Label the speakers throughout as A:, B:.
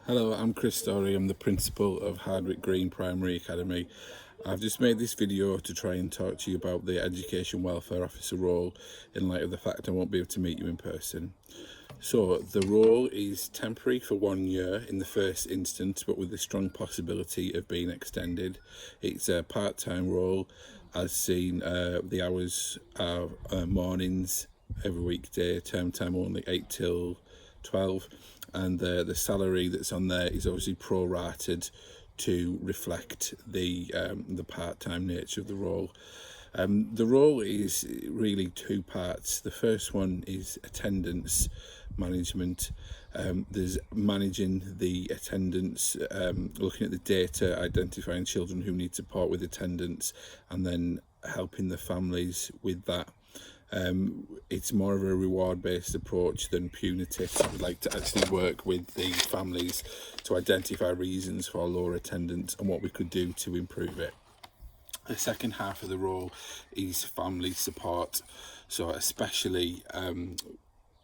A: Hello, I'm Chris Story. I'm the principal of Hardwick Green Primary Academy. I've just made this video to try and talk to you about the Education Welfare Officer role in light of the fact I won't be able to meet you in person. So the role is temporary for 1 year in the first instance, but with a strong possibility of being extended. It's a part-time role, as seen. The hours are mornings every weekday, term time only 8 till 12, and the salary that's on there is obviously prorated to reflect the part-time nature of the role. The role is really two parts. The first one is attendance management. There's managing the attendance, looking at the data, identifying children who need support with attendance, and then helping the families with that. It's more of a reward-based approach than punitive. So we'd like to actually work with the families to identify reasons for lower attendance and what we could do to improve it. The second half of the role is family support. So especially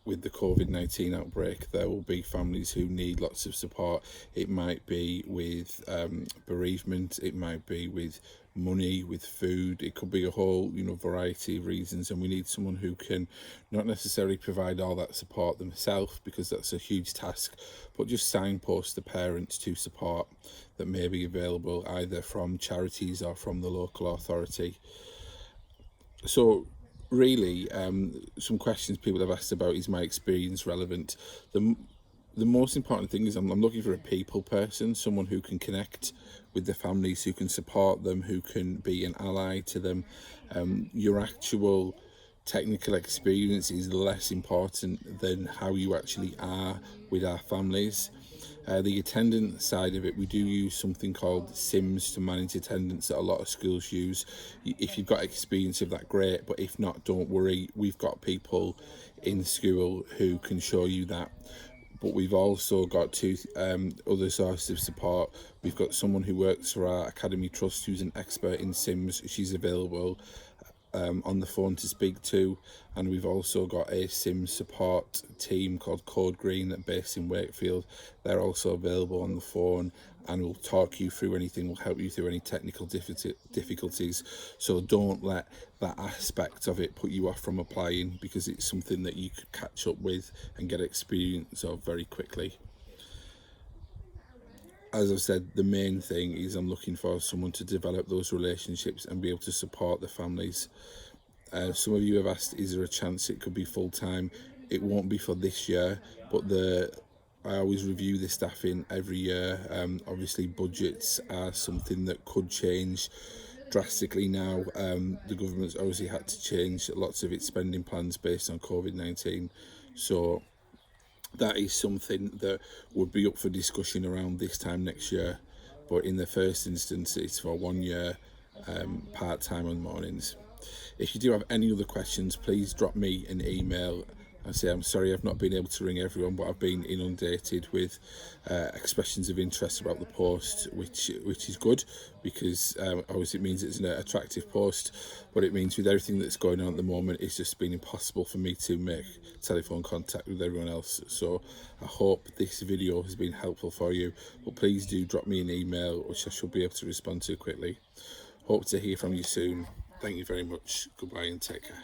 A: with the COVID-19 outbreak, there will be families who need lots of support. It might be with bereavement, it might be with money, with food, it could be a whole variety of reasons, and we need someone who can not necessarily provide all that support themselves, because that's a huge task, but just signpost the parents to support that may be available either from charities or from the local authority. So really, some questions people have asked about: is my experience relevant? The most important thing is I'm looking for a people person, someone who can connect with the families, who can support them, who can be an ally to them. Your actual technical experience is less important than how you actually are with our families. The attendance side of it, we do use something called Sims to manage attendance that a lot of schools use. If you've got experience of that, great, but if not, don't worry. We've got people in school who can show you that. But we've also got two other sources of support. We've got someone who works for our Academy Trust who's an expert in Sims. She's available on the phone to speak to, and we've also got a sim support team called Code Green based in Wakefield. They're also available on the phone and will talk you through anything, will help you through any technical difficulties. So don't let that aspect of it put you off from applying, because it's something that you could catch up with and get experience of very quickly. As I've said, the main thing is I'm looking for someone to develop those relationships and be able to support the families. Some of you have asked, is there a chance it could be full-time? It won't be for this year, but I always review the staffing every year. Obviously budgets are something that could change drastically now. The government's obviously had to change lots of its spending plans based on COVID-19. So that is something that would be up for discussion around this time next year, but in the first instance it's for 1 year, part-time on mornings. If you do have any other questions, please drop me an email. I say I'm sorry I've not been able to ring everyone, but I've been inundated with expressions of interest about the post, which is good, because obviously it means it's an attractive post, but it means with everything that's going on at the moment, it's just been impossible for me to make telephone contact with everyone else. So I hope this video has been helpful for you, but please do drop me an email, which I should be able to respond to quickly. Hope to hear from you soon. Thank you very much. Goodbye and take care.